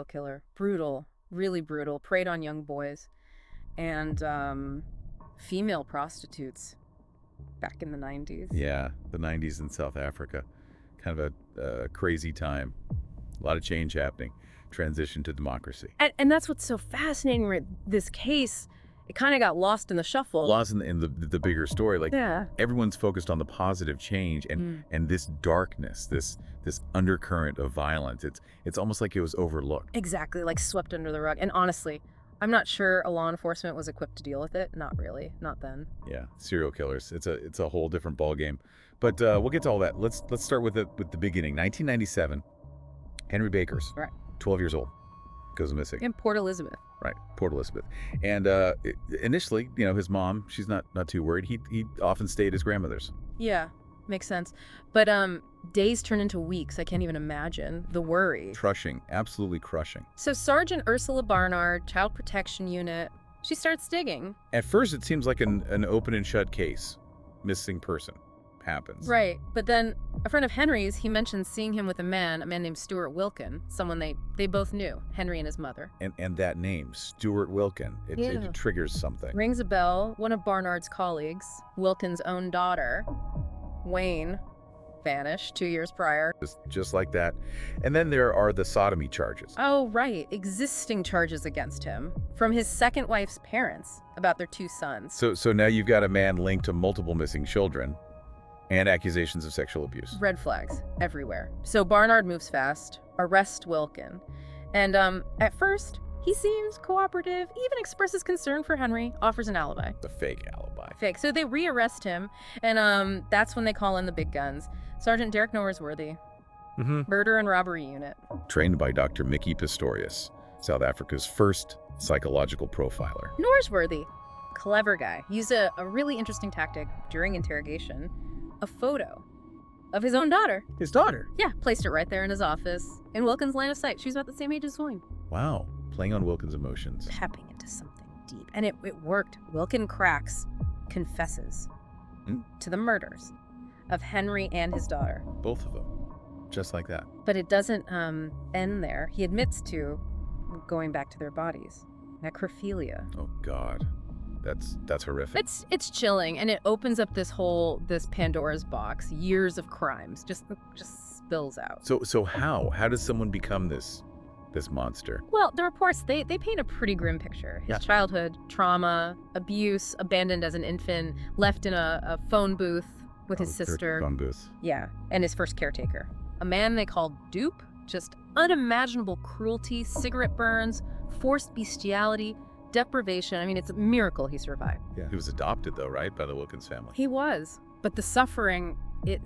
killer. Brutal, really brutal. Preyed on young boys and female prostitutes back in the 90s. Yeah, the 90s in South Africa. Kind of a crazy time. A lot of change happening. Transition to democracy. And that's what's so fascinating with this case. It kind of got lost in the shuffle. Lost in the bigger story. Like, yeah. Everyone's focused on the positive change and this darkness, this undercurrent of violence. It's almost like it was overlooked. Exactly, like swept under the rug. And honestly, I'm not sure a law enforcement was equipped to deal with it. Not really, not then. Yeah, serial killers. It's a whole different ballgame. But we'll get to all that. Let's start with the beginning. 1997, Henry Bakers, Right. 12 years old, goes missing. In Port Elizabeth. Right, Port Elizabeth. And initially, his mom, she's not too worried. He often stayed at his grandmother's. Yeah, makes sense. But days turn into weeks. I can't even imagine the worry. Crushing, absolutely crushing. So Sergeant Ursula Barnard, Child Protection Unit, she starts digging. At first, it seems like an open and shut case. Missing person happens. Right, but then a friend of Henry's, he mentions seeing him with a man named Stewart Wilken, someone they both knew, Henry and his mother. And that name, Stewart Wilken, it triggers something. Rings a bell. One of Barnard's colleagues, Wilken's own daughter, Wayne, vanished 2 years prior. Just like that. And then there are the sodomy charges. Oh, right. Existing charges against him from his second wife's parents about their 2 sons. So now you've got a man linked to multiple missing children and accusations of sexual abuse. Red flags everywhere. So Barnard moves fast, arrests Wilken. And at first, he seems cooperative, even expresses concern for Henry, offers an alibi. It's a fake alibi. Fake. So they rearrest him, and that's when they call in the big guns. Sergeant Derek Norsworthy, Murder and Robbery Unit. Trained by Dr. Mickey Pistorius, South Africa's first psychological profiler. Norsworthy, clever guy, used a really interesting tactic during interrogation. A photo of his own daughter. His daughter? Yeah, placed it right there in his office, in Wilken's line of sight. She was about the same age as Wayne. Wow, playing on Wilken's emotions. Tapping into something deep. And it worked. Wilken cracks, confesses to the murders of Henry and his daughter. Both of them, just like that. But it doesn't end there. He admits to going back to their bodies. Necrophilia. Oh, God. That's horrific. It's chilling, and it opens up this Pandora's box. Years of crimes just spills out. So how does someone become this monster? Well, the reports they paint a pretty grim picture. His childhood, trauma, abuse, abandoned as an infant, left in a phone booth with his sister. Phone booth. Yeah, and his first caretaker, a man they called Dupe. Just unimaginable cruelty, cigarette burns, forced bestiality. Deprivation. I mean, it's a miracle he survived. Yeah. He was adopted, though, right, by the Wilkens family. He was, but the suffering, it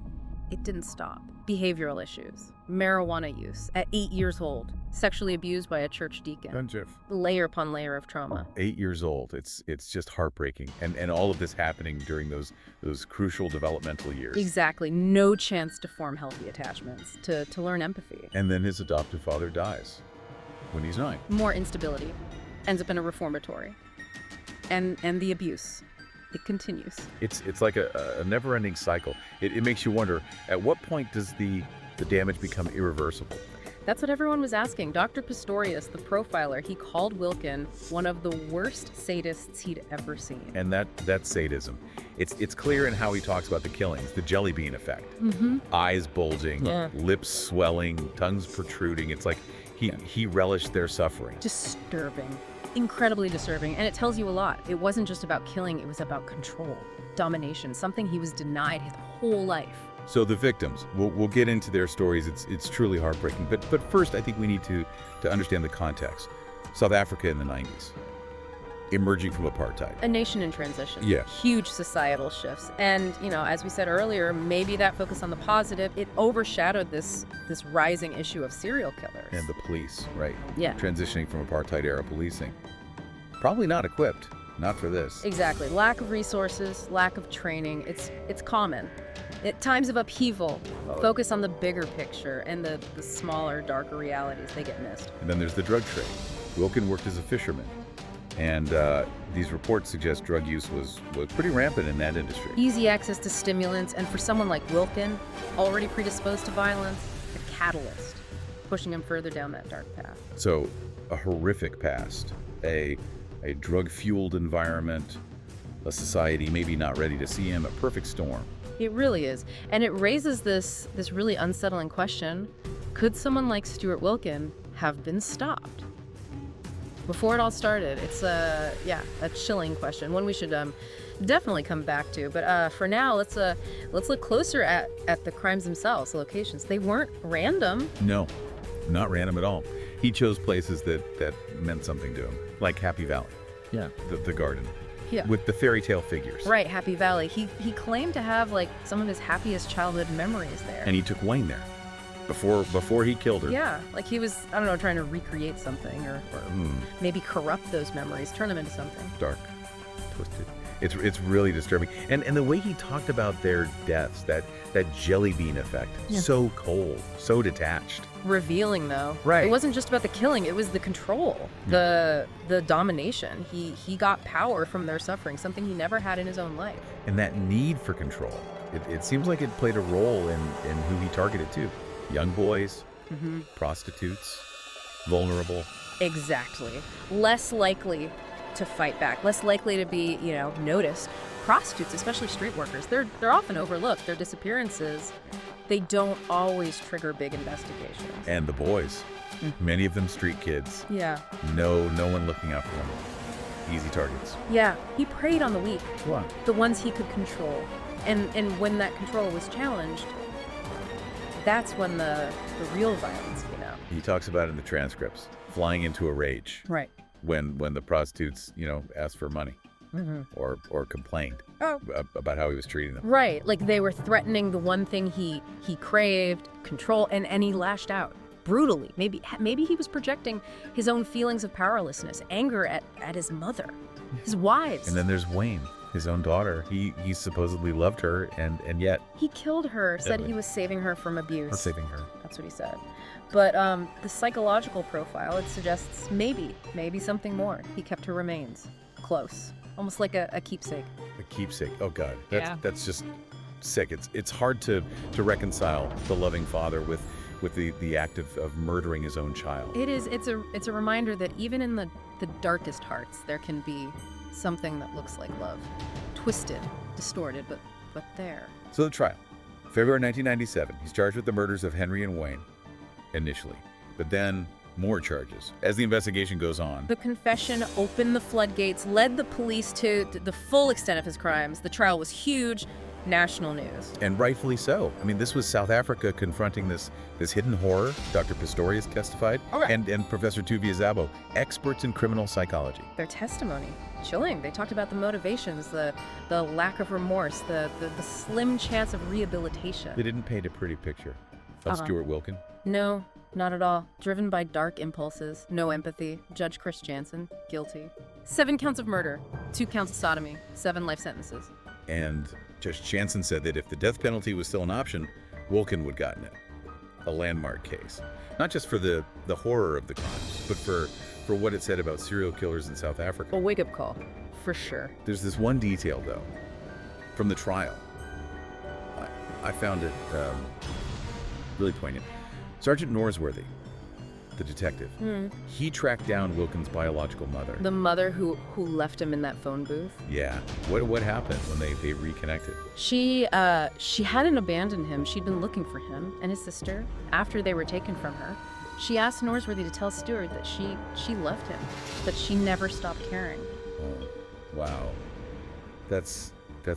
didn't stop. Behavioral issues, marijuana use at 8 years old, sexually abused by a church deacon. Layer upon layer of trauma. 8 years old. It's just heartbreaking, and all of this happening during those crucial developmental years. Exactly. No chance to form healthy attachments, to learn empathy. And then his adoptive father dies when he's 9. More instability. Ends up in a reformatory. And the abuse. It continues. It's like a never-ending cycle. It makes you wonder, at what point does the damage become irreversible? That's what everyone was asking. Dr. Pistorius, the profiler, he called Wilken one of the worst sadists he'd ever seen. And that's sadism. It's clear in how he talks about the killings, the jelly bean effect. Eyes bulging, lips swelling, tongues protruding. It's like he relished their suffering. Disturbing. Incredibly disturbing. And it tells you a lot. It wasn't just about killing, it was about control, domination, something he was denied his whole life. So the victims, we'll get into their stories. It's truly heartbreaking. But first, I think we need to understand the context. South Africa in the 90s, emerging from apartheid. A nation in transition. Yeah. Huge societal shifts. And, as we said earlier, maybe that focus on the positive, it overshadowed this rising issue of serial killers. And the police, right? Yeah. Transitioning from apartheid-era policing. Probably not equipped. Not for this. Exactly. Lack of resources, lack of training. It's common. At times of upheaval, focus on the bigger picture and the smaller, darker realities, they get missed. And then there's the drug trade. Wilken worked as a fisherman. And these reports suggest drug use was pretty rampant in that industry. Easy access to stimulants, and for someone like Wilken, already predisposed to violence, a catalyst. pushing him further down that dark path. So, a horrific past, a drug-fueled environment, a society maybe not ready to see him, a perfect storm. It really is. And it raises this really unsettling question. Could someone like Stewart Wilken have been stopped? Before it all started, it's a chilling question, one we should definitely come back to. But for now, let's look closer at the crimes themselves, the locations. They weren't random. No, not random at all. He chose places that meant something to him, like Happy Valley. Yeah. The garden. Yeah. With the fairy tale figures. Right, Happy Valley. He claimed to have like some of his happiest childhood memories there. And he took Wayne there before he killed her. Yeah, like he was, I don't know, trying to recreate something or maybe corrupt those memories, turn them into something. Dark, twisted. It's really disturbing. And the way he talked about their deaths, that jelly bean effect, so cold, so detached. Revealing though. Right. It wasn't just about the killing, it was the control, the domination. He got power from their suffering, something he never had in his own life. And that need for control, it seems like it played a role in who he targeted too. Young boys, prostitutes, vulnerable. Exactly. Less likely to fight back, less likely to be, noticed. Prostitutes, especially street workers, they're often overlooked. Their disappearances, they don't always trigger big investigations. And the boys, many of them street kids. Yeah. No one looking out for them. Easy targets. Yeah, he preyed on the weak. What? The ones he could control. And when that control was challenged, that's when the real violence came out. He talks about it in the transcripts, flying into a rage. Right. When the prostitutes, asked for money or complained about how he was treating them. Right. Like they were threatening the one thing he craved, control, and he lashed out brutally. Maybe he was projecting his own feelings of powerlessness, anger at his mother, his wives. And then there's Wayne, his own daughter. He supposedly loved her, and yet he killed her, said deadly. he was saving her from abuse. Or saving her. That's what he said. But the psychological profile, it suggests maybe something more. He kept her remains close, almost like a keepsake. A keepsake. Oh God, that's just sick. It's hard to reconcile the loving father with the act of murdering his own child. It is. It's a reminder that even in the darkest hearts, there can be something that looks like love, twisted, distorted, but there. So the trial, February 1997. He's charged with the murders of Henry and Wayne. Initially, but then more charges as the investigation goes on. The confession opened the floodgates, led the police to the full extent of his crimes. The trial was huge, national news. And rightfully so. I mean, this was South Africa confronting this hidden horror. Dr. Pistorius testified, and Professor Tuvia Szabo, experts in criminal psychology. Their testimony, chilling. They talked about the motivations, the lack of remorse, the slim chance of rehabilitation. They didn't paint a pretty picture of Stewart Wilken. No, not at all. Driven by dark impulses, no empathy. Judge Chris Jansen, guilty. 7 counts of murder, 2 counts of sodomy, 7 life sentences. And Judge Jansen said that if the death penalty was still an option, Wilken would gotten it. A landmark case. Not just for the horror of the crimes, but for what it said about serial killers in South Africa. A wake-up call, for sure. There's this one detail, though, from the trial. I found it really poignant. Sergeant Norsworthy, the detective, he tracked down Wilken's biological mother. The mother who left him in that phone booth? Yeah. What happened when they reconnected? She hadn't abandoned him. She'd been looking for him and his sister after they were taken from her. She asked Norsworthy to tell Stewart that she loved him, that she never stopped caring. Oh, wow. That's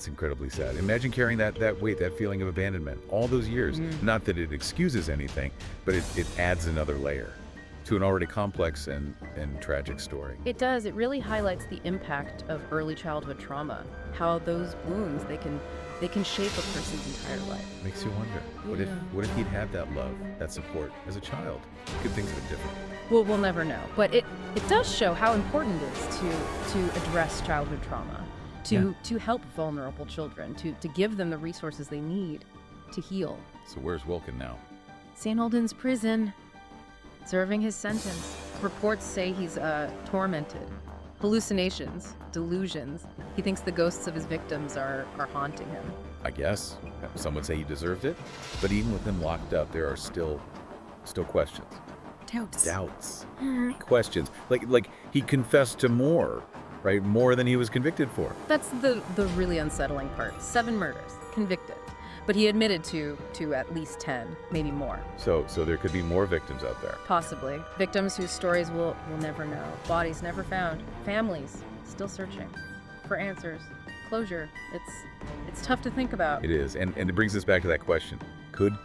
incredibly sad. Imagine carrying that weight, that feeling of abandonment, all those years. Not that it excuses anything, but it adds another layer to an already complex and tragic story. It does. It really highlights the impact of early childhood trauma, how those wounds, they can shape a person's entire life. Makes you wonder, what if he'd had that love, that support as a child? Could things have been different? Well, we'll never know. But it does show how important it is to address childhood trauma. To help vulnerable children, to give them the resources they need to heal. So where's Wilken now? St. Holden's prison, serving his sentence. Reports say he's tormented. Hallucinations, delusions. He thinks the ghosts of his victims are haunting him. I guess. Some would say he deserved it. But even with him locked up, there are still Still questions. Doubts. Doubts. Questions. Like he confessed to more, right? More than he was convicted for. That's the really unsettling part. 7 murders, convicted. But he admitted to at least 10, maybe more. So there could be more victims out there. Possibly. Victims whose stories we'll never know. Bodies never found. Families still searching for answers. Closure. It's tough to think about. It is. And it brings us back to that question. Could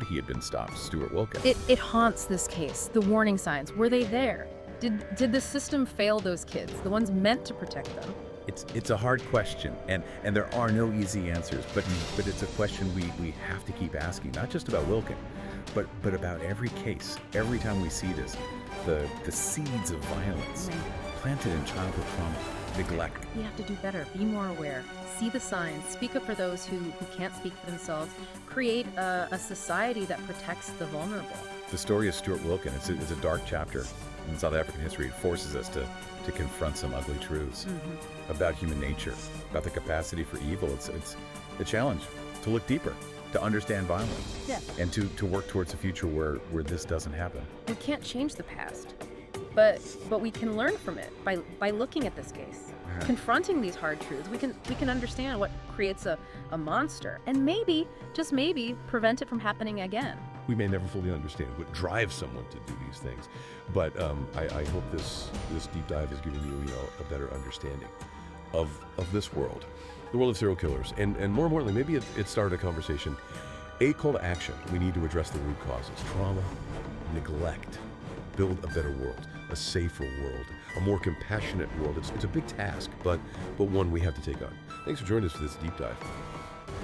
he have been stopped, Stewart Wilken? It haunts this case. The warning signs, were they there? Did the system fail those kids, the ones meant to protect them? It's a hard question, and there are no easy answers, but it's a question we have to keep asking, not just about Wilken, but about every case. Every time we see this, the seeds of violence planted in childhood trauma, neglect. We have to do better, be more aware, see the signs, speak up for those who can't speak for themselves, create a society that protects the vulnerable. The story of Stewart Wilken, it's a dark chapter in South African history. It forces us to confront some ugly truths about human nature, about the capacity for evil. It's a challenge to look deeper, to understand violence, and to work towards a future where this doesn't happen. We can't change the past, but we can learn from it by looking at this case. Confronting these hard truths, we can understand what creates a monster, and maybe, just maybe, prevent it from happening again. We may never fully understand what drives someone to do these things, but I hope this deep dive has given you, a better understanding of this world, the world of serial killers, and more importantly, maybe it started a conversation, a call to action. We need to address the root causes: trauma, neglect, build a better world, a safer world, a more compassionate world. It's a big task, but one we have to take on. Thanks for joining us for this deep dive.